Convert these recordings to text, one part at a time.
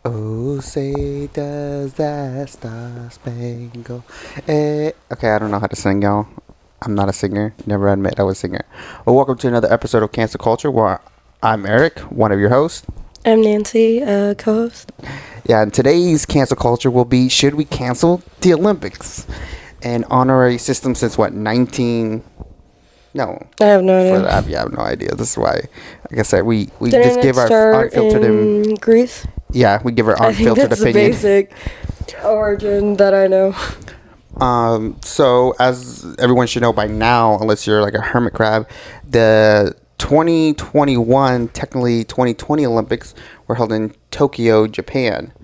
Oh, say does that star spangle? Okay, I don't know how to sing, y'all. I'm not a singer. Never admit I was a singer. Well, welcome to another episode of Cancel Culture, where I'm Eric, one of your hosts. I'm Nancy, co-host. Yeah, and today's Cancel Culture will be: should we cancel the Olympics? An honorary system since what, 19? No, I have no idea. I have no idea. This is why, like I said, we Didn't just it give our start unfiltered in Greece? Yeah, we give our I think unfiltered that's opinion. the basic origin that I know. So as everyone should know by now, unless you're like a hermit crab, the 2021, technically 2020 Olympics were held in Tokyo, Japan.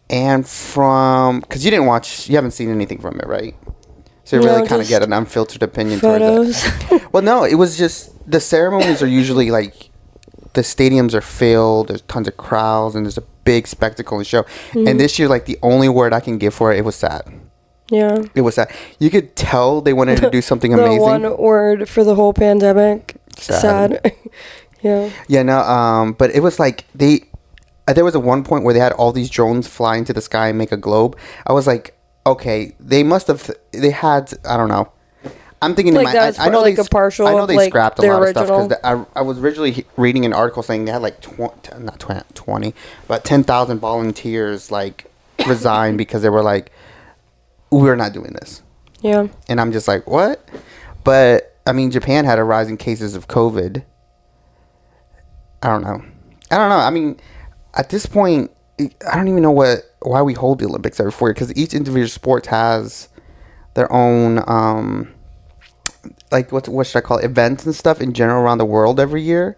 And because you haven't seen anything from it, right? So you No, really kind of just get an unfiltered opinion photos. towards it. Well, no, it was just the ceremonies are usually like the stadiums are filled, there's tons of crowds, and there's a big spectacle and show. Mm-hmm. And this year, like, the only word I can give for it, it was sad. Yeah. It was sad. You could tell they wanted to do something The amazing. one word for the whole pandemic. Sad. Yeah. Yeah, no, but it was like there was at one point where they had all these drones fly into the sky and make a globe. I was like, okay, they had, I don't know. I'm thinking Like I know like they, a partial I know of, they like, scrapped a the lot original. of stuff because I was originally reading an article saying they had like 20, but 10,000 volunteers like resigned because they were like, we're not doing this. Yeah. And I'm just like, what? But I mean, Japan had a rise in cases of COVID. I don't know. I mean, at this point, I don't even know why we hold the Olympics every 4 years, because each individual sport has their own like what should I call it, events and stuff in general around the world every year.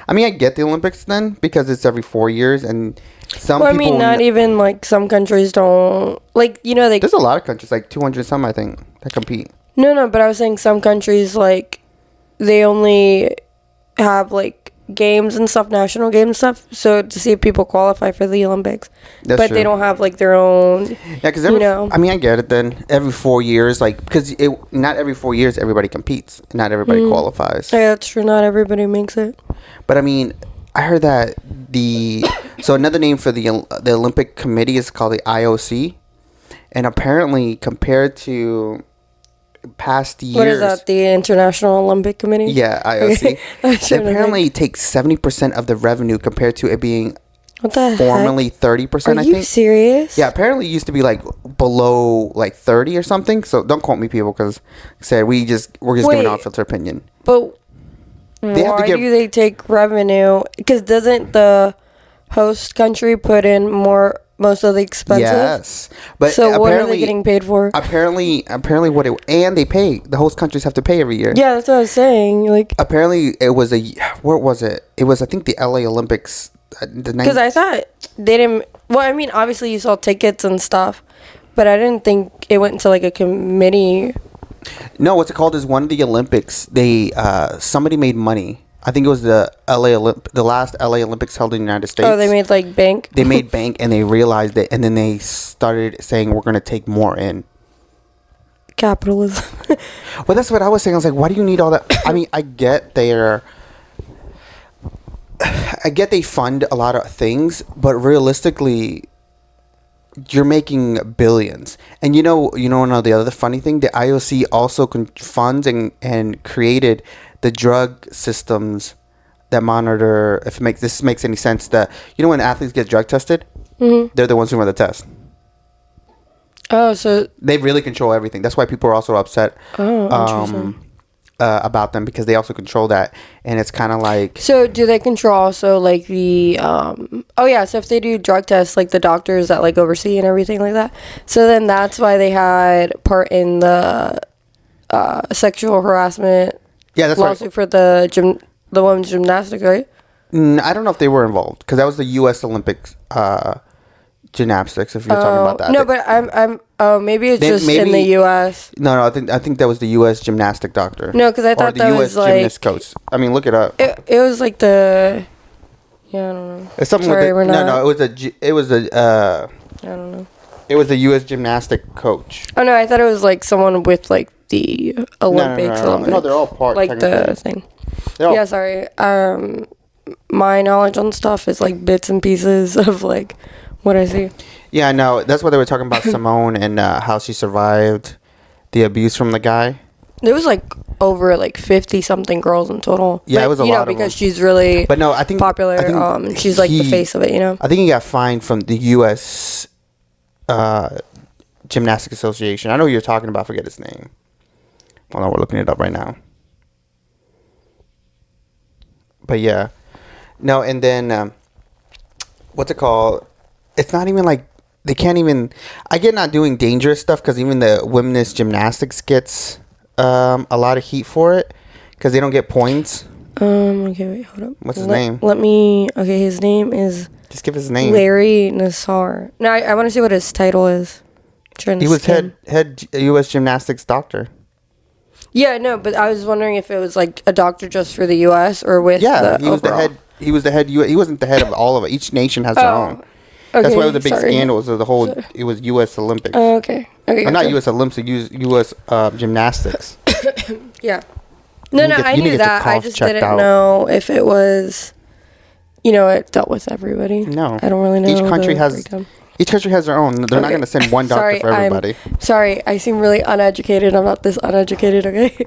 I mean, I get the Olympics then because it's every 4 years, and some people. I mean, not even like some countries don't like, they. There's a lot of countries, like 200 some, I think, that compete. No, but I was saying some countries, like, they only have, like, games and stuff, national games and stuff, so to see if people qualify for the Olympics. That's but true. they don't have, like, their own, Yeah, because I mean, I get it then. Every 4 years, like, because not every 4 years everybody competes. Not everybody qualifies. Yeah, that's true. Not everybody makes it. But I mean, I heard that so another name for the Olympic Committee is called the IOC, and apparently compared to past years, What is that? The International Olympic Committee? yeah, IOC. They apparently takes 70% of the revenue compared to it being What the formerly 30%. Are I you think. serious? Yeah, apparently it used to be like below like 30 or something. So don't quote me, people, because we're just giving our filter opinion. But why do they take revenue? Because doesn't the host country put in most of the expenses? Yes, but so what are they getting paid for? Apparently, and they pay. The host countries have to pay every year. Yeah, that's what I was saying. Like, apparently, it was where was it? It was, I think, the LA Olympics. Because I thought they didn't. Well, I mean, obviously you saw tickets and stuff, but I didn't think it went into like a committee. No, what's it called is one of the Olympics. They somebody made money. I think it was the last LA Olympics held in the United States. Oh, they made like bank. They made bank, and they realized it, and then they started saying we're going to take more in. Capitalism. Well, that's what I was saying. I was like, why do you need all that? I mean, I get they fund a lot of things, but realistically, you're making billions. And you know, the other funny thing, the IOC also funds and created the drug systems that monitor if this makes any sense. That when athletes get drug tested, they're the ones who run the test. Oh, so they really control everything. That's why people are also upset. Interesting. About them, because they also control that, and it's kind of like. So do they control also like the so if they do drug tests, like the doctors that like oversee and everything like that, so then that's why they had part in the sexual harassment That's lawsuit right. for the women's gymnastics, right? I don't know if they were involved, because that was the U.S. Olympics gymnastics, if you're talking about that. No, but maybe it's just in the U.S. No, I think that was the U.S. gymnastic doctor. No, because I thought that was like gymnast coach. I mean, look it up. It was like the. Yeah, I don't know. It's something Sorry, with we're not. No, it was a I don't know. It was a U.S. gymnastic coach. Oh no, I thought it was like someone with like the Olympics. No, they're all part. Like the thing. Yeah, sorry. My knowledge on stuff is like bits and pieces of like What I see. Yeah, no, that's what they were talking about Simone and how she survived the abuse from the guy. There was like over like 50 something girls in total. Yeah, but, it was a lot of them. because she's really But no, I think popular. She's like the face of it, I think he got fined from the U.S. Gymnastic Association. I know who you're talking about. I forget his name. Hold on, we're looking it up right now. But yeah, no, and then what's it called? It's not even like they can't even. I get not doing dangerous stuff because even the women's gymnastics gets a lot of heat for it because they don't get points. Okay, wait, hold up. What's his name? Let me. Okay, his name is. Just give his name. Larry Nassar. No, I want to see what his title is. He was head U.S. gymnastics doctor. Yeah, no, but I was wondering if it was like a doctor just for the U.S. or with he was overall. the head. He was the head. He wasn't the head of all of it. Each nation has their own. Okay, that's why it was a big scandal. So the whole it was U.S. Olympics. Okay. Or not U.S. Olympics. U.S. Gymnastics. Yeah. No, I knew that. I just didn't know if it was. It dealt with everybody. No, I don't really know. Each country has their own. They're not going to send one doctor for everybody. Sorry, I seem really uneducated. I'm not this uneducated, okay?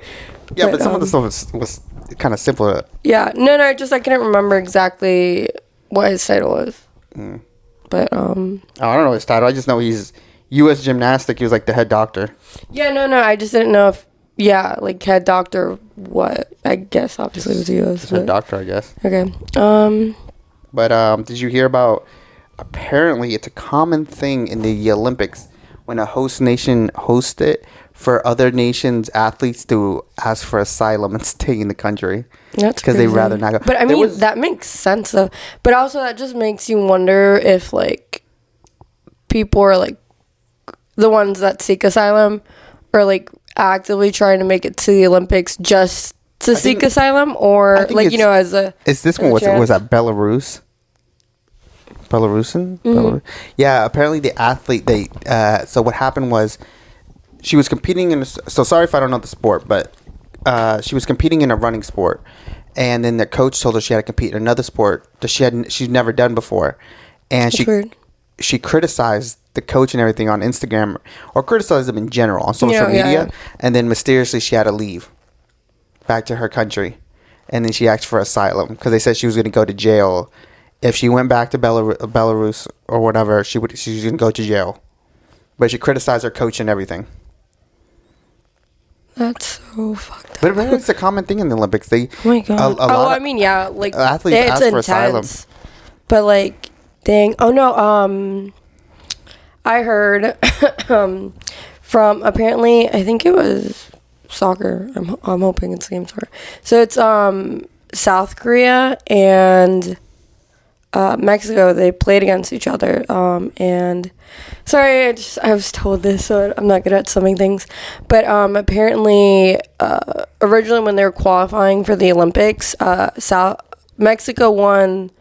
Yeah, but some of the stuff was kind of simple. Yeah, no, I couldn't remember exactly what his title was. Mm. But I don't know his title. I just know he's U.S. Gymnastic. He was like the head doctor. Yeah, no, I just didn't know if like head doctor. What I guess obviously it was U.S. Head doctor, I guess. Okay. But did you hear about? Apparently, it's a common thing in the Olympics when a host nation hosts it for other nations' athletes to ask for asylum and stay in the country. That's because they rather not go. But I mean, that makes sense though. But also, that just makes you wonder if like people are like the ones that seek asylum are like actively trying to make it to the Olympics just to seek asylum, or like as a. Is this one was that Belarus? Belarusian? Mm-hmm. Yeah, apparently the athlete so what happened was she was competing in so sorry if I don't know the sport, but she was competing in a running sport, and then the coach told her she had to compete in another sport that she'd never done before, and she criticized the coach and everything on Instagram, or criticized them in general on social media, and then mysteriously she had to leave back to her country, and then she asked for asylum because they said she was going to go to jail. If she went back to Belarus or whatever, she was going to go to jail. But she criticized her coach and everything. That's so fucked up. But it's a common thing in the Olympics. Oh my god. Like athletes ask for asylum. But like, dang. Oh no. I heard from apparently I think it was soccer. I'm hoping it's game soccer. So it's South Korea and. Mexico, they played against each other, and sorry, I was told this, so I'm not good at summing things, but apparently, originally when they were qualifying for the Olympics, Mexico won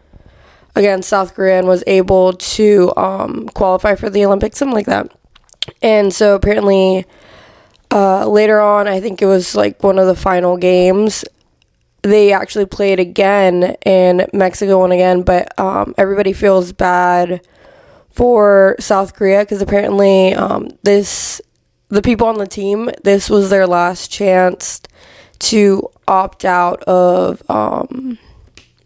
against South Korea and was able to qualify for the Olympics, something like that, and so apparently, later on, I think it was like one of the final games, they actually played again and Mexico won again, but everybody feels bad for South Korea because apparently the people on the team, this was their last chance to opt out of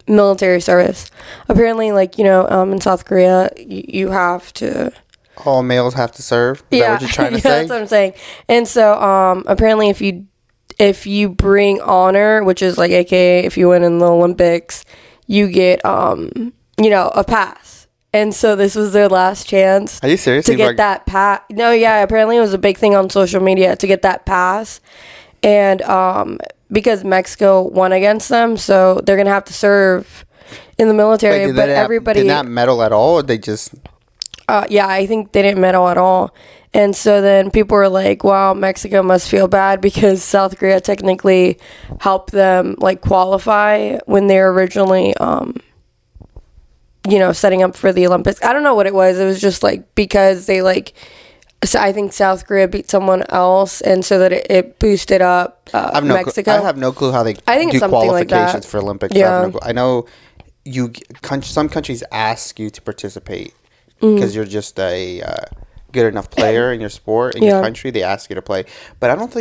military service. Apparently, like, in South Korea, you have to... All males have to serve? Is that what you're trying to say? That's what I'm saying. And so apparently if you bring honor, which is like AKA if you win in the Olympics, you get a pass. And so this was their last chance. Are you serious? To get that pass. No, yeah, apparently it was a big thing on social media to get that pass. And because Mexico won against them, so they're going to have to serve in the military. Wait, did not medal at all, or they just... yeah, I think they didn't medal at all. And so then people were like, wow, Mexico must feel bad because South Korea technically helped them like qualify when they were originally, setting up for the Olympics. I don't know what it was. It was just like because they so I think South Korea beat someone else, and so that it boosted up Mexico. I have no clue how they do qualifications for Olympics. Yeah. I know some countries ask you to participate because you're just a good enough player in your sport in your country. They ask you to play, but I don't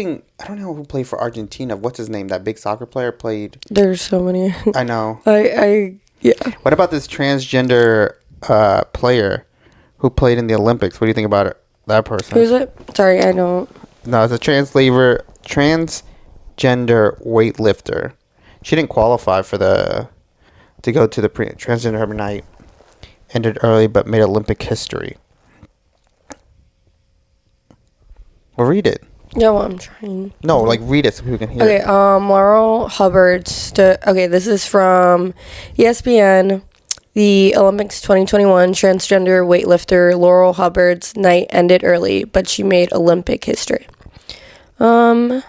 know who played for Argentina. What's his name? That big soccer player played. There's so many. I know. Yeah. What about this transgender player who played in the Olympics? What do you think about it? That person. Who's it? Sorry, I don't. No, it's a transgender weightlifter. She didn't qualify to go to the transgender every night. Ended early, but made Olympic history. Well, read it. Yeah, well, I'm trying. No, like read it so people can hear Okay, it. Laurel Hubbard okay, this is from ESPN. The Olympics 2021 transgender weightlifter Laurel Hubbard's night ended early, but she made Olympic history. Sorry,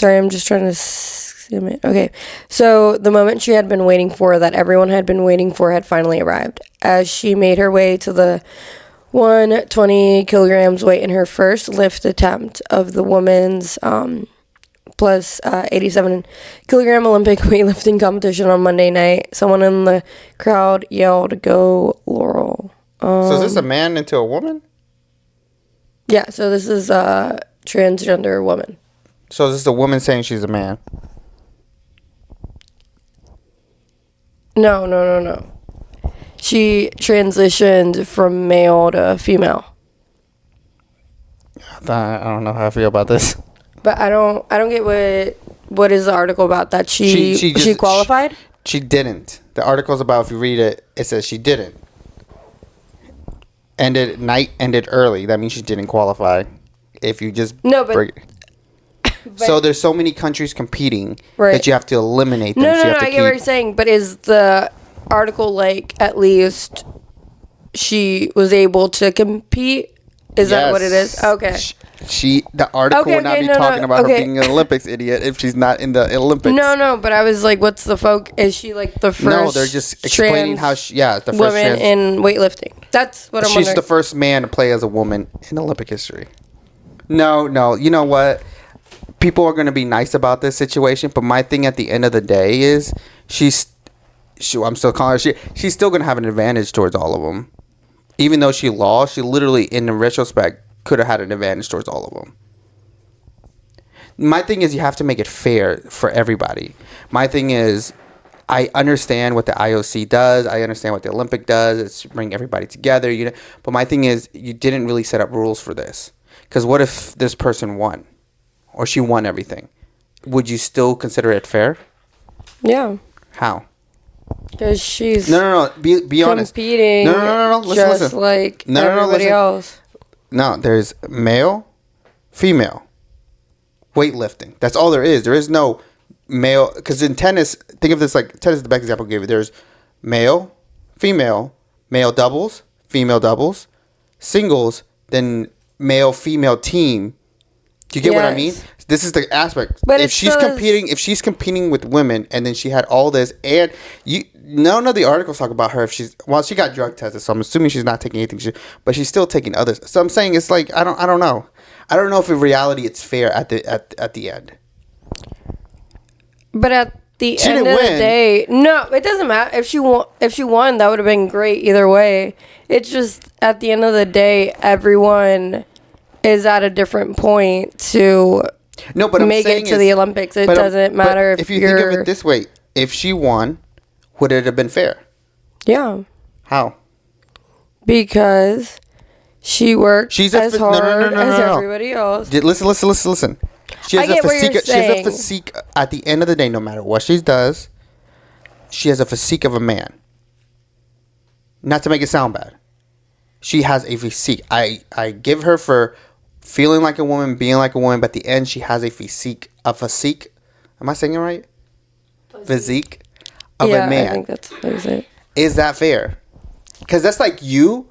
I'm just trying to skim it. Okay, so the moment she had been waiting for, that everyone had been waiting for, had finally arrived. As she made her way to the 120 kilograms weight in her first lift attempt of the women's plus 87 kilogram Olympic weightlifting competition on Monday night, someone in the crowd yelled, "Go, Laurel." So is this a man into a woman? Yeah, so this is a transgender woman. So is this a woman saying she's a man? No. She transitioned from male to female. I don't know how I feel about this. But I don't get what is the article about that she qualified? She didn't. The article's about, if you read it, it says she didn't. Ended early. That means she didn't qualify. If you just so there's so many countries competing that you have to eliminate them. No, I get what you're saying, but is the article like at least she was able to compete? Is that what it is? Okay. The article would not be talking about her being an Olympics idiot if she's not in the Olympics. No, but I was like, what's the is she like the first? No, they're just explaining how the first woman in weightlifting. That's what I'm wondering. She's the first man to play as a woman in Olympic history. No, you know what? People are going to be nice about this situation, but my thing at the end of the day is I'm still calling her. She's still going to have an advantage towards all of them. Even though she lost, she literally, in the retrospect, could have had an advantage towards all of them. My thing is, you have to make it fair for everybody. My thing is, I understand what the IOC does. I understand what the Olympic does. It's to bring everybody together. But my thing is, you didn't really set up rules for this. Because what if this person won? Or she won everything? Would you still consider it fair? Yeah. How? Because she's no. Be honest. Competing. No. Listen. Like everybody else. No, there's male, female, weightlifting. That's all there is. There is no male. Because in tennis, think of this like tennis is the best example I gave you. There's male, female, male doubles, female doubles, singles, then male, female team. Do you get what I mean? This is the aspect. But if she's competing with women, and then she had all this, and none of the articles talk about her. She got drug tested, so I'm assuming she's not taking anything. But she's still taking others. So I'm saying it's like I don't know. I don't know if in reality it's fair at the end. But at the end of the day, no, it doesn't matter if she won. That would have been great either way. It's just at the end of the day, everyone is at a different point to make it to the Olympics. It doesn't matter if you think of it this way. If she won, would it have been fair? Yeah. How? Because she worked as hard as everybody else. Listen. She has a physique at the end of the day, no matter what she does, she has a physique of a man. Not to make it sound bad. She has a physique. I give her for feeling like a woman, being like a woman, but at the end she has a physique. Am I saying it right? Physique of a man. I think that's it. Is that fair? Because that's like you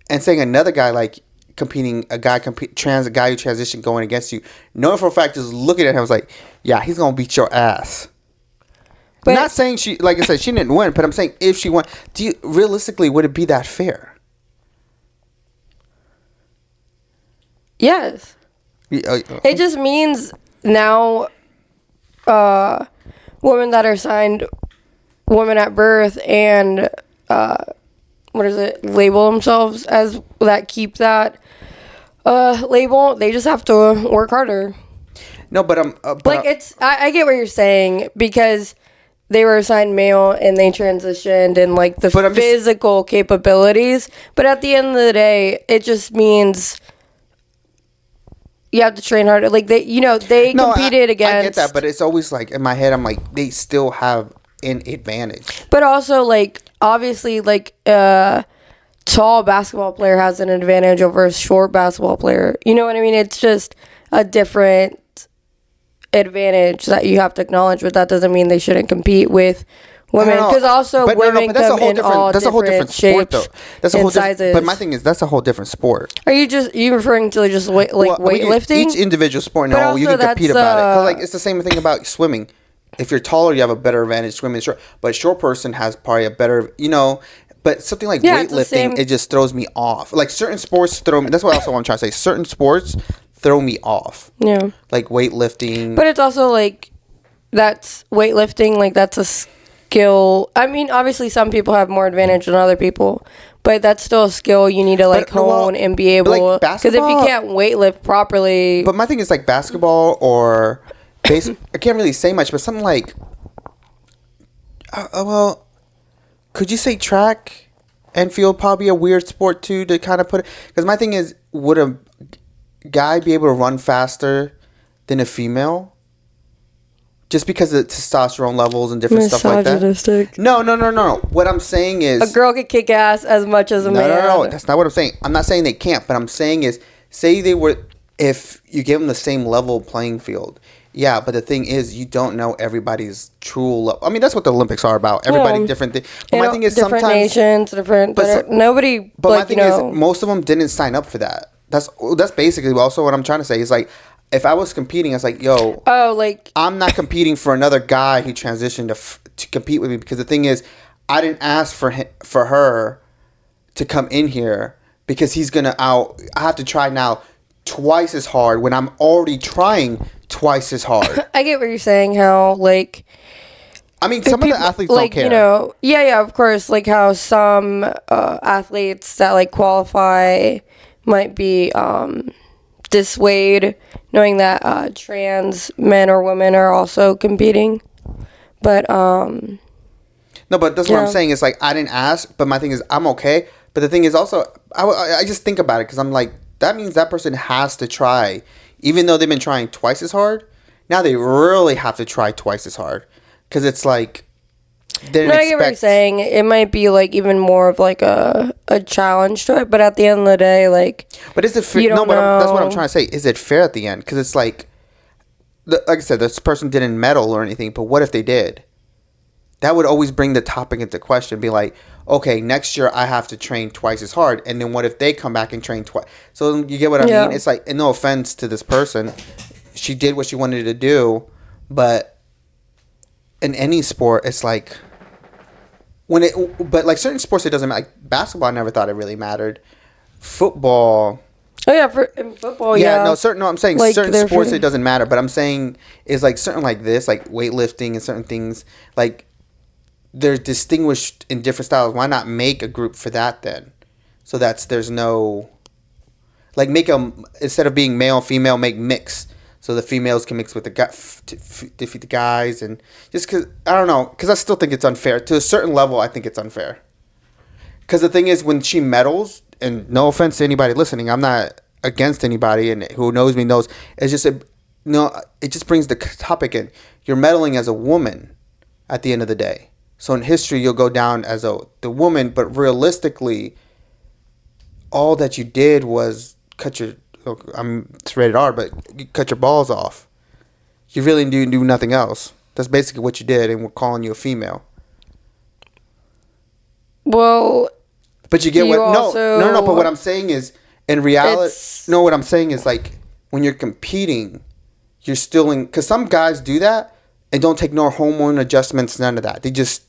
and saying another guy like a guy who transitioned going against you, knowing for a fact, just looking at him, was like, yeah, he's gonna beat your ass. But not saying she, like I said, she didn't win, but I'm saying if she won, realistically, would it be that fair? Yes. It just means now women that are signed women at birth and label themselves as that, keep that label. They just have to work harder. No, but I get what you're saying, because they were assigned male and they transitioned and like the physical capabilities. But at the end of the day, it just means you have to train harder. Like they competed against. I get that, but it's always like in my head, I'm like, they still have an advantage. But also, like, obviously, like tall basketball player has an advantage over a short basketball player. You know what I mean? It's just a different advantage that you have to acknowledge, but that doesn't mean they shouldn't compete with women, because also women come in all different shapes and sizes. But my thing is, that's a whole different sport. Are you referring to just weightlifting? Each individual sport, no, you can compete about it. 'Cause, like, it's the same thing about swimming. If you're taller, you have a better advantage swimming short. But a short person has probably a better, But something like weightlifting, it just throws me off. Like certain sports throw me. That's what I'm trying to say. Certain sports throw me off. Yeah. Like weightlifting. But it's also like, that's weightlifting. Like that's a skill. I mean, obviously some people have more advantage than other people, but that's still a skill you need to hone and be able. Because if you can't weightlift properly. But my thing is like basketball or I can't really say much, but something like. Could you say track and field probably a weird sport too to kind of put it? Because my thing is, would a guy be able to run faster than a female? Just because of testosterone levels and different stuff like that? No. What I'm saying is... A girl could kick ass as much as a man. No. That's not what I'm saying. I'm not saying they can't, but I'm saying is, say they were... If you give them the same level playing field... Yeah, but the thing is, you don't know everybody's true level. I mean, that's what the Olympics are about. Everybody different thing. But my thing is different sometimes nations, different. But nobody. But my thing is, most of them didn't sign up for that. That's basically also what I'm trying to say. Is like, if I was competing, I was like, yo, I'm not competing for another guy who transitioned to compete with me, because the thing is, I didn't ask for her to come in here because he's gonna I have to try now twice as hard when I'm already trying twice as hard. I get what you're saying. How I mean, some of the athletes don't care. Yeah, of course. Like how some athletes that qualify might be dissuade, knowing that trans men or women are also competing. But no, but that's what I'm saying. It's like I didn't ask, but my thing is I'm okay. But the thing is also I just think about it because I'm like, that means that person has to try. Even though they've been trying twice as hard, now they really have to try twice as hard. Because it's like... I get what you're saying. It might be even more of a challenge to it. But at the end of the day, But is it fair? No, but that's what I'm trying to say. Is it fair at the end? Because it's like I said, this person didn't medal or anything. But what if they did? That would always bring the topic into question. Be like, okay, next year I have to train twice as hard. And then what if they come back and train twice? So you get what I mean? It's like, and no offense to this person. She did what she wanted to do. But in any sport, it's like... But certain sports, it doesn't matter. Like basketball, I never thought it really mattered. Football... Oh, yeah, in football, I'm saying certain sports, it doesn't matter. But I'm saying is certain this, weightlifting and certain things, they're distinguished in different styles. Why not make a group for that then? So there's no... make them, instead of being male and female, make mix. So the females can mix with the guys to defeat the guys. And just because, I don't know, because I still think it's unfair. To a certain level, I think it's unfair. Because the thing is, when she medals, and no offense to anybody listening, I'm not against anybody, and who knows me knows. It's just, it just brings the topic in. You're medaling as a woman at the end of the day. So in history, you'll go down as the woman, but realistically, all that you did was cut your... it's rated R, but you cut your balls off. You really didn't do nothing else. That's basically what you did, and we're calling you a female. Well, but you get what? No. But what I'm saying is, in reality, what I'm saying is when you're competing, you're still in. Because some guys do that and don't take no hormone adjustments, none of that. They just...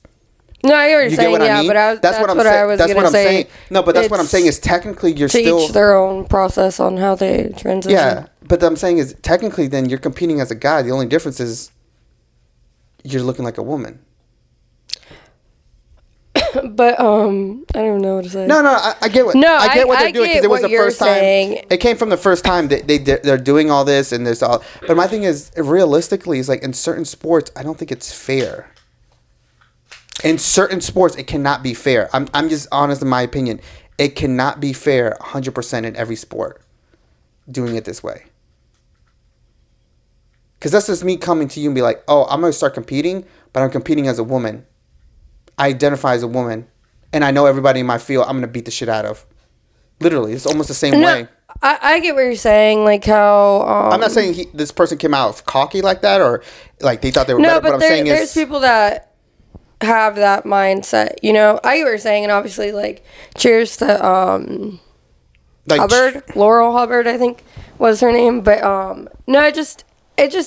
No, I hear what you're saying, but that's what I was going to say. Saying. No, but that's what I'm saying is technically you're still... To each their own process on how they transition. Yeah, but what I'm saying is technically then you're competing as a guy. The only difference is you're looking like a woman. But I don't even know what to say. No, I get what I get what they're doing because it was the first time. It came from the first time that they're doing all this and there's all. But my thing is, realistically, is like in certain sports, I don't think it's fair. In certain sports, it cannot be fair. I'm just honest in my opinion. It cannot be fair 100% in every sport doing it this way. Because that's just me coming to you and be like, oh, I'm going to start competing, but I'm competing as a woman. I identify as a woman. And I know everybody in my field I'm going to beat the shit out of. Literally. It's almost the same way. I get what you're saying. Like how... I'm not saying this person came out cocky like that or like they thought they were better. But I'm saying there's people that have that mindset. You know, I get what you're saying. And obviously, like, cheers to like, Hubbard. Laurel Hubbard, I think was her name. But no, it just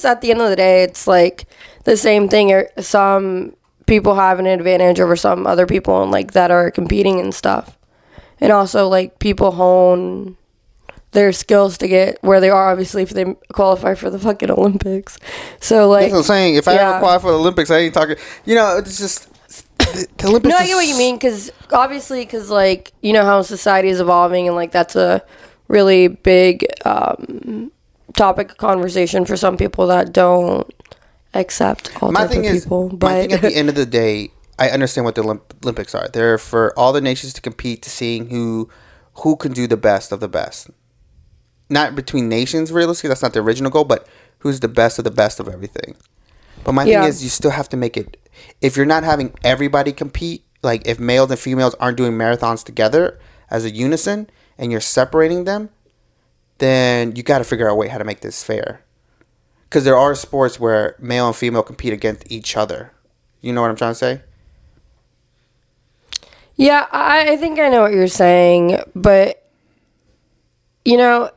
at the end of the day, it's like the same thing. Some people have an advantage over some other people and like that are competing and stuff. And also like people hone their skills to get where they are, obviously, if they qualify for the fucking Olympics. So like, that's what I'm saying. If I ever qualify for the Olympics, I ain't talking. You know, it's just the Olympics. No, I get what you mean because obviously, because like you know how society is evolving and like that's a really big topic of conversation for some people that don't accept all my type thing of is, people. But my thing at the end of the day, I understand what the Olympics are. They're for all the nations to compete to seeing who can do the best of the best. Not between nations, realistically. That's not the original goal, but who's the best of everything. But my thing is, you still have to make it. If you're not having everybody compete, like if males and females aren't doing marathons together as a unison, and you're separating them, then you got to figure out a way how to make this fair. Because there are sports where male and female compete against each other. You know what I'm trying to say? yeah, I think I know what you're saying, but you know,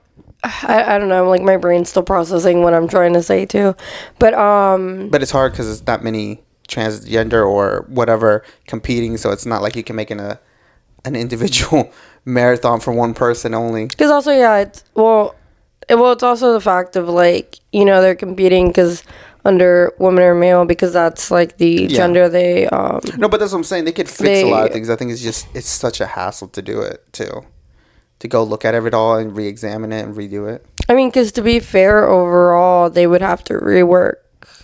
I don't know. Like my brain's still processing what I'm trying to say too, but it's hard because it's not many transgender or whatever competing, so it's not like you can make an individual marathon for one person only. Because also, yeah, it's also the fact of like you know they're competing because under woman or male because that's like the gender they No, but that's what I'm saying. They could fix a lot of things. I think it's such a hassle to do it too. To go look at it all and re-examine it and redo it. I mean, because to be fair, overall, they would have to rework.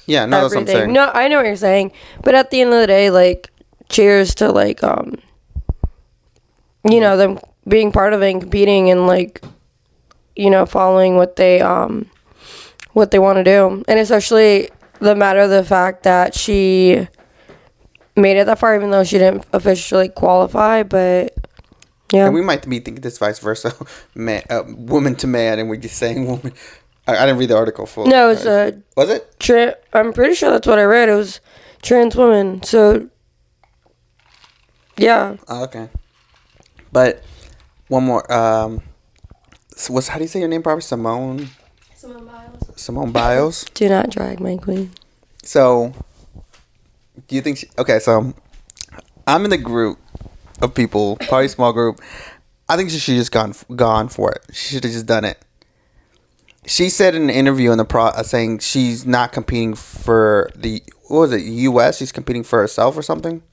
Yeah, no, everything. That's what I'm saying. No, I know what you're saying, but at the end of the day, like, cheers to like, you know, them being part of it and competing and like, you know, following what they want to do, and especially the matter of the fact that she made it that far, even though she didn't officially qualify, but. Yeah. And we might be thinking this vice versa, man, woman to man, and we're just saying woman. I didn't read the article full. No, it was was it? I'm pretty sure that's what I read. It was trans woman. So, yeah. Oh, okay. But one more. How do you say your name properly? Simone Biles. Simone Biles. Do not drag my queen. So, do you think? Okay, so I'm in the group of people, probably a small group. I think she should just gone for it. She should have just done it. She said in an interview in the saying she's not competing for the U.S. She's competing for herself or something.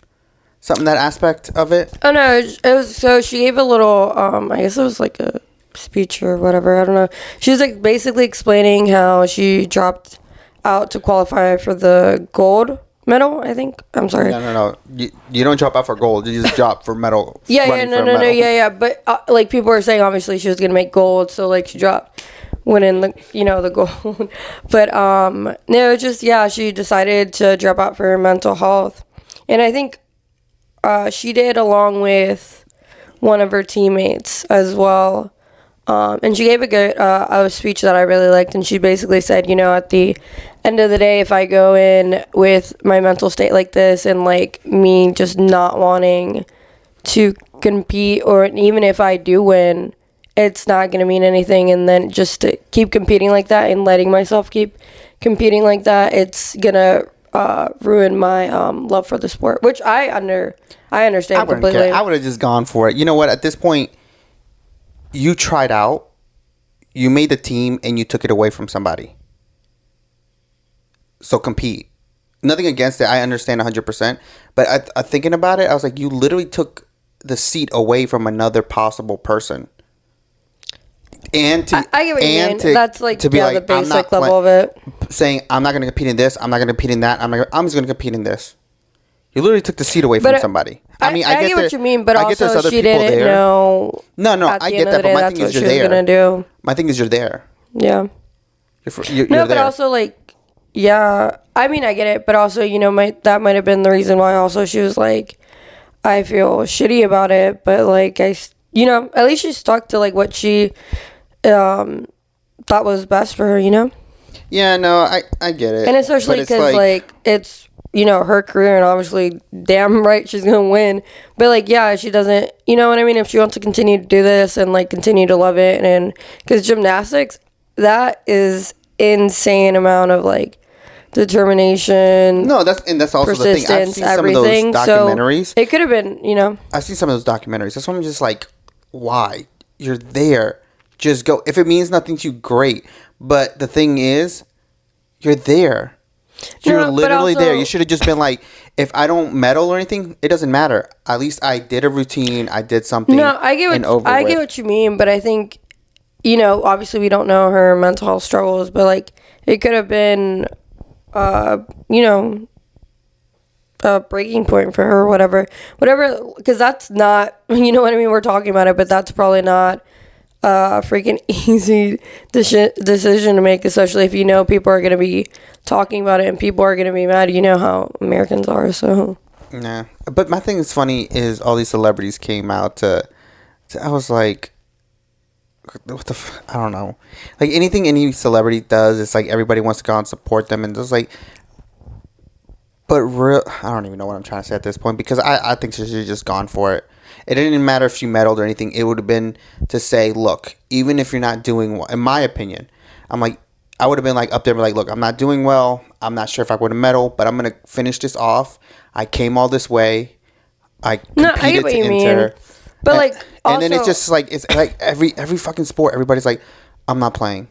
That aspect of it. Oh no, it was so she gave a little. I guess it was like a speech or whatever. I don't know. She was like basically explaining how she dropped out to qualify for the gold medal, I think. I'm sorry. No. You don't drop out for gold. You just drop for medal. Yeah. But like people were saying, obviously she was gonna make gold, so like she went in the gold. But no, just she decided to drop out for her mental health, and I think she did along with one of her teammates as well. And she gave a good a speech that I really liked, and she basically said, you know, at the end of the day, if I go in with my mental state like this and like me just not wanting to compete, or even if I do win, it's not going to mean anything, and then just to keep competing like that and letting myself keep competing like that, it's going to ruin my love for the sport, which I understand completely. I would have just gone for it. You know what? At this point, you tried out, you made the team, and you took it away from somebody. So compete. nothing against it. I understand 100%. But I thinking about it, I was like, you literally took the seat away from another possible person. And to I get what you mean. That's like to be the like, I'm not basic level of it. saying I'm not going to compete in this. I'm not going to compete in that. I'm just going to compete in this. You literally took the seat away from somebody. I mean, I get what you mean, but also there's other she people didn't there. know. No, I get that. But my thing is, you're there. Gonna do. My thing is, you're there. Yeah. You're no, but there. also like, yeah. I mean, I get it, but also, you know, that might have been the reason why. Also, she was like, I feel shitty about it, but like you know, at least she stuck to like what she thought was best for her. You know. Yeah. No, I get it. And especially because like it's, you know, her career, and obviously damn right she's gonna win, but like, yeah, she doesn't, you know what I mean, if she wants to continue to do this and like continue to love it, and because gymnastics, that is insane amount of like determination. No, that's also the thing. I've seen everything. Some of those documentaries. So it could have been, you know, I've seen some of those documentaries. That's why I'm just like, why? You're there, just go. If it means nothing to you, great, but the thing is, you're there. You're literally there. You should have just been like, if I don't medal or anything, it doesn't matter. At least I did a routine. I did something. No, I get what you mean, but I think, you know, obviously we don't know her mental health struggles, but like it could have been, you know, a breaking point for her, whatever, because that's not, you know what I mean. We're talking about it, but that's probably not a freaking easy decision to make, especially if you know people are going to be talking about it and people are going to be mad. You know how Americans are, so. Yeah, but my thing is funny is all these celebrities came out to I was like, what the I don't know. Like anything any celebrity does, it's like everybody wants to go and support them, and just like, but I don't even know what I'm trying to say at this point, because I think she should have just gone for it. It didn't matter if she medaled or anything. It would have been to say, look, even if you're not doing well, in my opinion, I would have been like up there, like, look, I'm not doing well. I'm not sure if I would have medaled, but I'm going to finish this off. I came all this way. I competed to enter. But like, also, and then it's like every fucking sport, everybody's like, I'm not playing.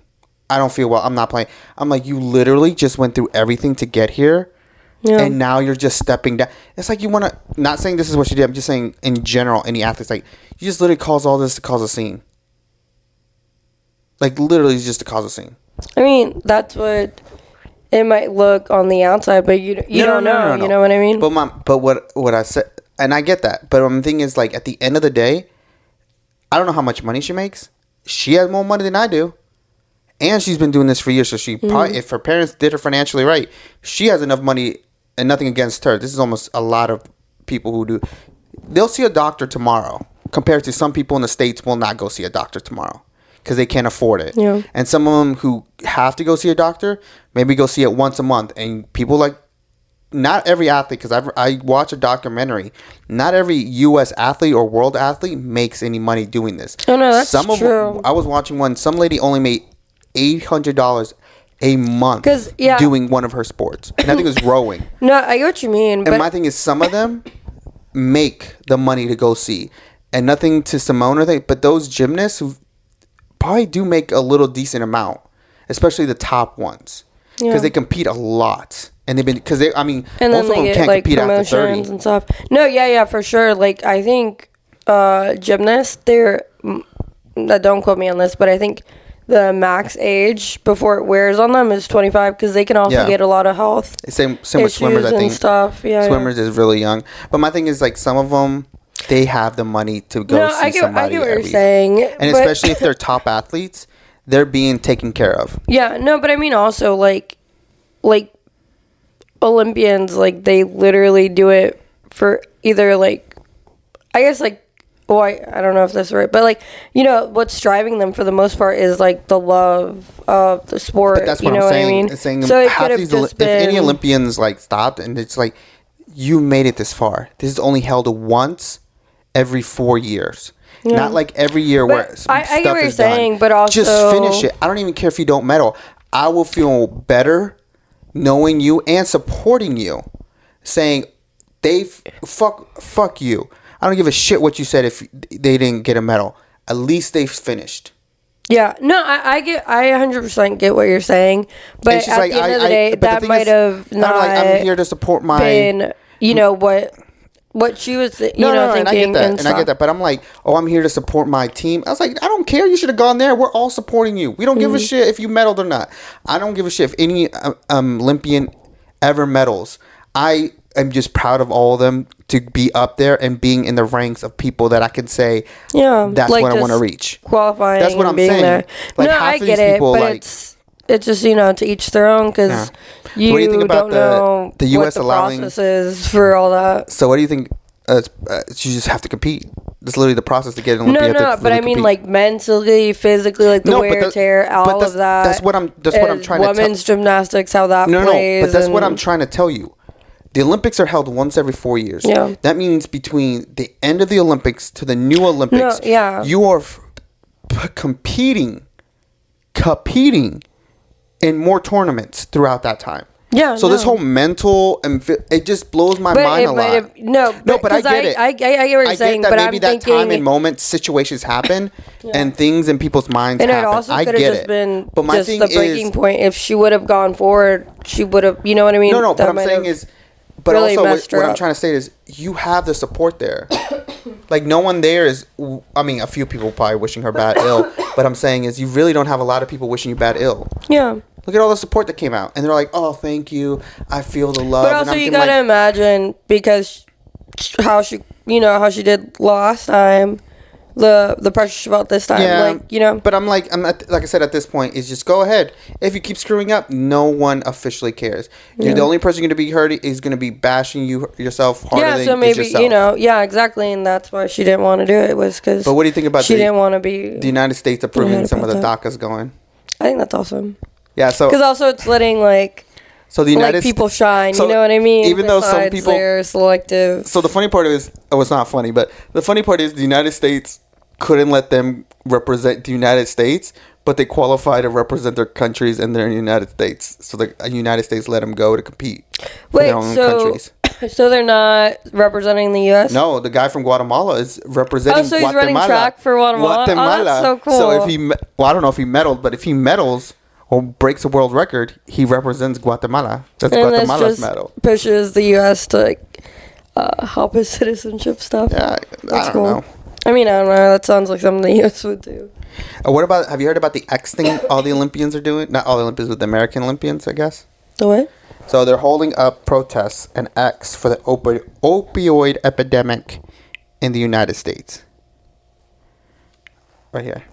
I don't feel well. I'm not playing. I'm like, you literally just went through everything to get here. Yeah. And now you're just stepping down. It's like you want to, not saying this is what you did, I'm just saying in general, any athletes, like, you just literally cause all this to cause a scene. Like, literally just to cause a scene. I mean, that's what it might look on the outside, but you don't know. You know what I mean? But what I said, and I get that, but the thing is, like, at the end of the day, I don't know how much money she makes. She has more money than I do. And she's been doing this for years, so she probably, if her parents did her financially right, she has enough money. And nothing against her. This is almost a lot of people who do. They'll see a doctor tomorrow, compared to some people in the States will not go see a doctor tomorrow because they can't afford it. Yeah. And some of them who have to go see a doctor, maybe go see it once a month. And people like, not every athlete, because I watch a documentary, not every U.S. athlete or world athlete makes any money doing this. Oh, no, that's true. I was watching one, some lady only made $800 a month doing one of her sports. And I think it was rowing. No, I get what you mean. And my thing is, some of them make the money to go see. And nothing to Simone or anything, but those gymnasts who probably do make a little decent amount, especially the top ones. Because they compete a lot. And they've been, most of them can't compete after 30. And stuff. No, yeah, for sure. Like, I think gymnasts, don't quote me on this, but I think the max age before it wears on them is 25, because they can also get a lot of health same with swimmers, I think. Stuff. Yeah, swimmers is really young, but my thing is, like, some of them, they have the money to go see somebody. I get what you're saying, and especially if they're top athletes, they're being taken care of. Yeah, no, but I mean also like Olympians, like, they literally do it for either, like, I guess, like, well, I don't know if that's right, but, like, you know, what's driving them for the most part is, like, the love of the sport. But that's what I'm saying. What I mean? It's saying, so it could have just been, if any Olympians, like, stopped, and it's like, you made it this far. This is only held once every 4 years. Yeah. Not like every year but where stuff I get what you're is saying, done. But also, just finish it. I don't even care if you don't medal. I will feel better knowing you and supporting you, saying, fuck you. I don't give a shit what you said if they didn't get a medal. At least they finished. Yeah, no, I 100% get what you're saying, but And she's at like, the end of the day, but the that thing might is, have I'm not like, I'm here to support my. been, what she was, No, and I get thinking that, and and I get stuff. that, but I'm like, oh, I'm here to support my team. I was like, I don't care. You should have gone there. We're all supporting you. We don't give a Mm-hmm. shit if you medaled or not. I don't give a shit if any Olympian ever medals. I am just proud of all of them to be up there and being in the ranks of people that I can say, Yeah, that's like what I want to just reach. qualifying That's what and I'm being saying. there. Like, No, half I of get these it, people, but like, it's just to each their own yeah. because What do you think about don't know the what U.S. the allowing? process is for all that. So what do you think? You just have to compete. That's literally the process to get an Olympiad. No, to but really I mean compete. like mentally, physically, like the No, wear but tear, all that's, of that. That's what I'm is trying to tell. women's gymnastics, how that No, plays. but that's what I'm and- trying to tell you. The Olympics are held once every 4 years. Yeah. That means between the end of the Olympics to the new Olympics, No, yeah. you are competing in more tournaments throughout that time. Yeah. So this whole mental and it just blows my mind a lot. No, But I get it. I get what you're I saying, get that but maybe I'm that thinking, time and moment situations happen Yeah. and things in people's minds and it happen. also I could have get just it. been But my just thing the breaking is, point. If she would have gone forward, she would have. You know what I mean? no, but That I'm might saying have is, but really also messed her what I'm up. trying to say is you have the support there. Like no one there is. I mean, a few people probably wishing her bad ill, but I'm saying is you really don't have a lot of people wishing you bad ill. Yeah. Look at all the support that came out, and they're like, "Oh, thank you. I feel the love." But and also, I'm you thinking, gotta like, imagine because how she did last time, the pressure she felt this time, But like I said, at this point, is just go ahead. If you keep screwing up, no one officially cares. You're the only person going to be hurt is going to be bashing yourself harder Yeah, than so maybe yourself. yeah, exactly, and that's why she didn't want to do it was because. But what do you think about she didn't want to be the United States approving some of the about DACAs going? I think that's awesome. Yeah, so Because also it's letting so the United people Sta- shine. so you know what I mean? Even though some Besides people, they're selective. so the funny part is, it's not funny, but the funny part is the United States couldn't let them represent the United States, but they qualify to represent their countries in their United States. So the United States let them go to compete for their own countries. So they're not representing the U.S. No, the guy from Guatemala is representing so he's Guatemala. running track for Guatemala? Oh, that's so cool. So if I don't know if he medaled, but if he medals or breaks a world record, he represents Guatemala. That's and Guatemala's this just medal. pushes the U.S. to help his citizenship stuff. Yeah, That's I don't cool. know. I mean, I don't know. That sounds like something the U.S. would do. What about? Have you heard about the X thing? All the Olympians are doing. Not all the Olympians, but the American Olympians, I guess. The what? So they're holding up protests and X for the opioid epidemic in the United States. Right here.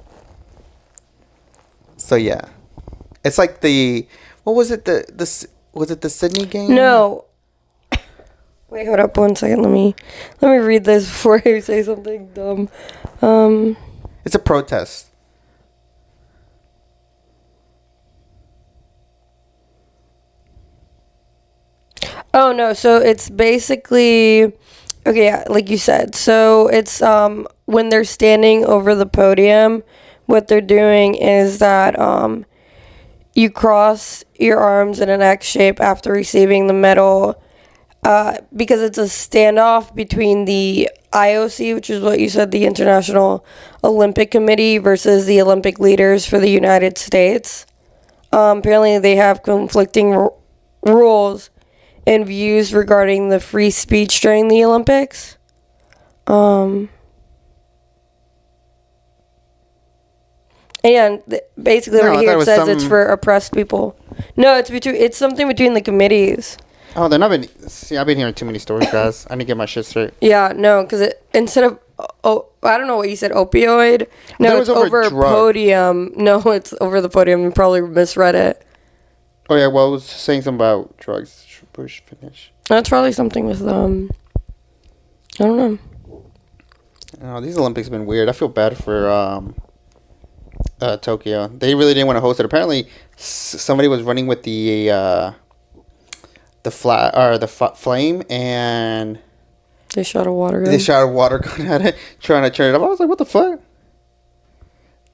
So yeah, it's like what was it? Was it the Sydney game? No. Wait, hold up 1 second. Let me read this before I say something dumb. It's a protest. Oh no, so it's basically okay, yeah, like you said. So it's when they're standing over the podium, what they're doing is that you cross your arms in an X shape after receiving the medal. Because it's a standoff between the IOC, which is what you said, the International Olympic Committee, versus the Olympic leaders for the United States. Apparently, they have conflicting rules and views regarding the free speech during the Olympics. And basically, No, right I here thought it it was says it's for oppressed people. No, it's something between the committees. Oh, they're not been. See, I've been hearing too many stories, guys. I need to get my shit straight. Yeah, no, because instead of I don't know what you said, opioid. No, That it's was over over drug. podium. No, it's over the podium. You probably misread it. Oh yeah, well, I was saying something about drugs. Push finish. That's probably something with I don't know. Oh, these Olympics have been weird. I feel bad for Tokyo. They really didn't want to host it. Apparently, somebody was running with the flame, and They shot a water gun. they shot a water gun at it, trying to turn it up. I was like, what the fuck?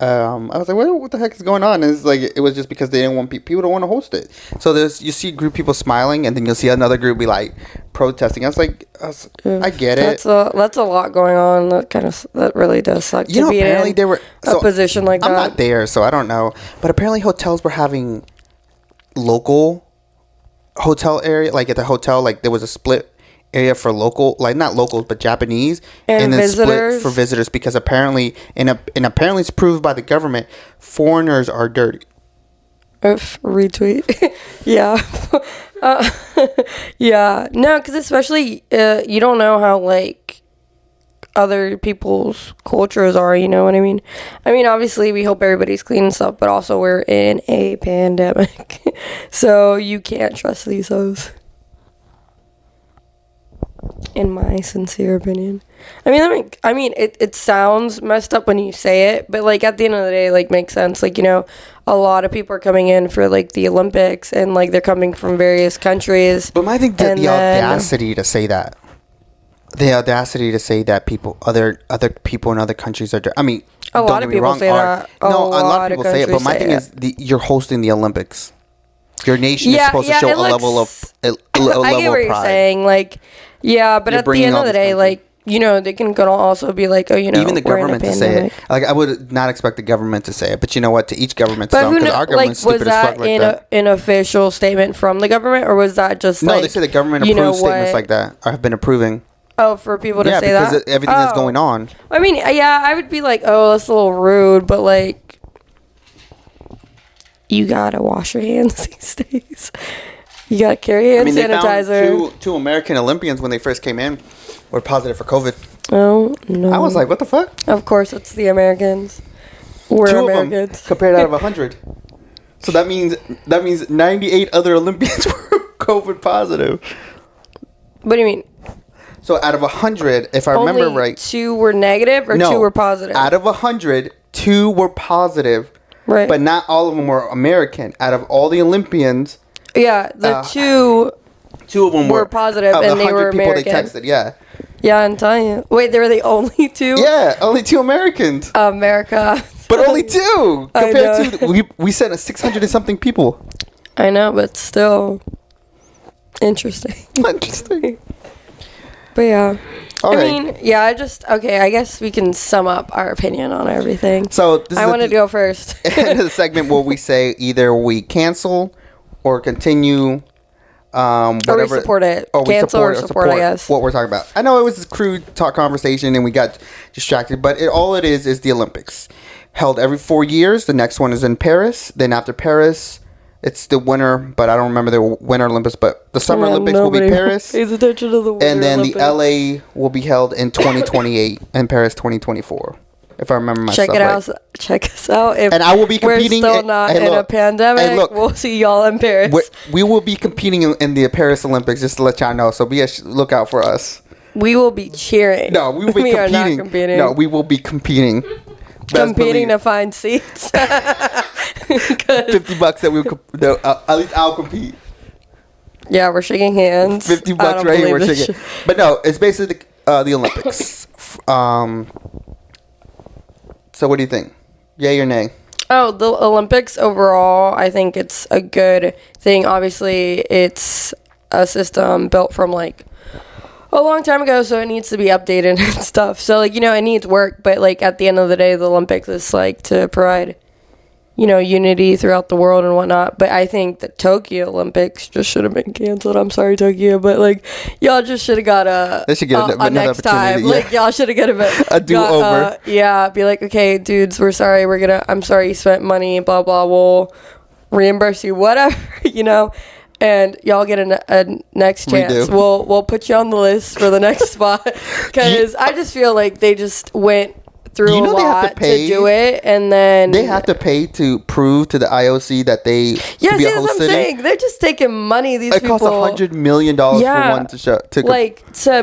I was like, what the heck is going on? And it's like, it was just because they didn't want people don't want to host it. So you see a group of people smiling, and then you'll see another group be like protesting. I get it. That's a lot going on. That really does suck. You know, apparently they were a position like that. I'm not there, so I don't know. But apparently hotels were having local hotel area, like at the hotel, like there was a split area for local, like not locals but Japanese, and then visitors. split for visitors, because apparently and apparently it's proved by the government, foreigners are dirty. Oof, retweet. Yeah. Yeah, no, because especially you don't know how like other people's cultures are, you know what I mean? Obviously we hope everybody's clean and stuff, but also we're in a pandemic. So you can't trust these hoes, in my sincere opinion. It sounds messed up when you say it, but like at the end of the day, like makes sense. Like, you know, a lot of people are coming in for like the Olympics, and like they're coming from various countries. But I think the audacity to say that. The audacity to say that other people in other countries are. A lot of people say that. No, a lot of people say it. But my thing is, you're hosting the Olympics. Your nation is supposed to show a level of I get what you're saying. Like, yeah, but at the end of the day, like, you know, they can also be like, oh, you know, even the government to say it. Like, I would not expect the government to say it, but you know what? To each government's own, because our government's stupid as fuck like that. An official statement from the government, or was that just no? They say the government approves statements like that, or have been approving. Oh, for people to say that? Yeah, because everything that's going on. I would be like, oh, that's a little rude, but like, you gotta wash your hands these days. You gotta carry hand sanitizer. They found two American Olympians when they first came in were positive for COVID. Oh no! I was like, what the fuck? Of course, it's the Americans. We're two Americans. of them compared out of 100. So that means 98 other Olympians were COVID positive. What do you mean? So out of 100, if I remember right, 2 were negative, or 2 were positive? Out of 100, 2 were positive. Right. But not all of them were American. Out of all the Olympians, yeah, the two of them were positive, and they were American. They texted, yeah. Yeah, I'm telling you. Wait, they were the only 2? Yeah, only 2 Americans. America. But only 2 compared to we sent 600 and something people. I know, but still interesting. Interesting. But yeah. All right. I guess we can sum up our opinion on everything. So I wanted to go first. End of the segment where we say either we cancel or continue, whatever, or we support it. Cancel or support, I guess. What we're talking about. I know it was a crude talk conversation and we got distracted, but all it is the Olympics. Held every 4 years. The next one is in Paris. Then after Paris, it's the winter, but I don't remember the Winter Olympics. But the Summer Olympics will be Paris. Pays attention to the Winter and then Olympics. the LA will be held in 2028 and Paris 2024. If I remember my stuff right. Check us out. If and I will be competing. We're still not in a pandemic. We'll see y'all in Paris. We will be competing in the Paris Olympics, just to let y'all know. So be a lookout for us. We will be cheering. No, we will be competing. Are not competing. No, we will be competing. Competing to find seats. $50 that at least I'll compete. Yeah, we're shaking hands. $50 right here. We're shaking. But no, it's basically the Olympics. So what do you think? Yay or nay? Oh, the Olympics overall, I think it's a good thing. Obviously, it's a system built from like a long time ago, so it needs to be updated and stuff. So like, you know, it needs work, but like at the end of the day, the Olympics is like to provide, you know, unity throughout the world and whatnot. But I think the Tokyo Olympics just should have been canceled. I'm sorry, Tokyo, but like y'all just should have got they should get a next time. Yeah. Like y'all should have got a do-over. Be like, okay, dudes, we're sorry. I'm sorry you spent money. Blah blah. We'll reimburse you, whatever. You know. And y'all get a next chance. We'll put you on the list for the next spot. Because I just feel like they just went through a lot to do it. And then they have to pay to prove to the IOC that they can be a host city. Saying. They're just taking money. These people. It costs $100 million for one to show. To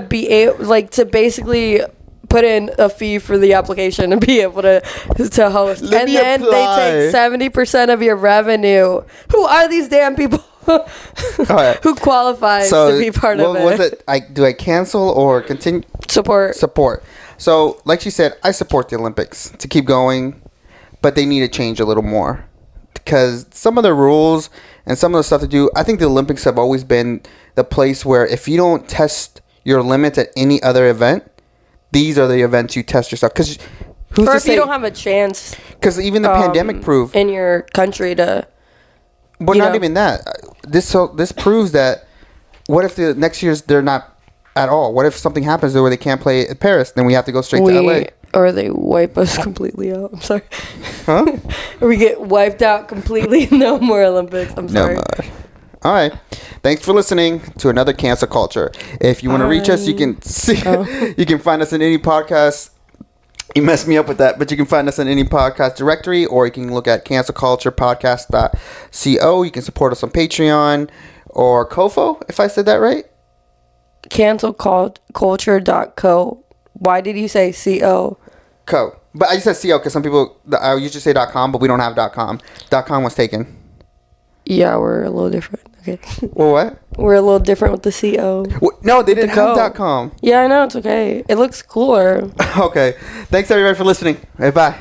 be able, to basically put in a fee for the application and be able to host. They take 70% of your revenue. Who are these damn people? Who qualifies to be part of it? Was it? Do I cancel or continue? Support. So, like she said, I support the Olympics to keep going, but they need to change a little more because some of the rules and some of the stuff to do. I think the Olympics have always been the place where if you don't test your limits at any other event, these are the events you test yourself. Because who's or to if say? you don't have a chance, Because even the pandemic proved in your country to. Well, not even that. This proves that. What if the next year's they're not at all? What if something happens where they can't play at Paris? Then we have to go straight to LA. Or they wipe us completely out. I'm sorry. Huh? Or we get wiped out completely. No more Olympics. I'm sorry. No more. All right. Thanks for listening to another Cancel Culture. If you want to reach us, you can you can find us in any podcast. You messed me up with that, but you can find us in any podcast directory, or you can look at cancelculturepodcast.co. You can support us on Patreon or Kofo, if I said that right. Cancelculture.co. Why did you say co? Co. But I just said co because some people, I usually say .com, but we don't have .com. .com was taken. Yeah, we're a little different. Okay. Well, what? We're a little different with the co. No, they didn't have co. .com. Yeah, I know. It's okay. It looks cooler. Okay. Thanks, everybody, for listening. Bye.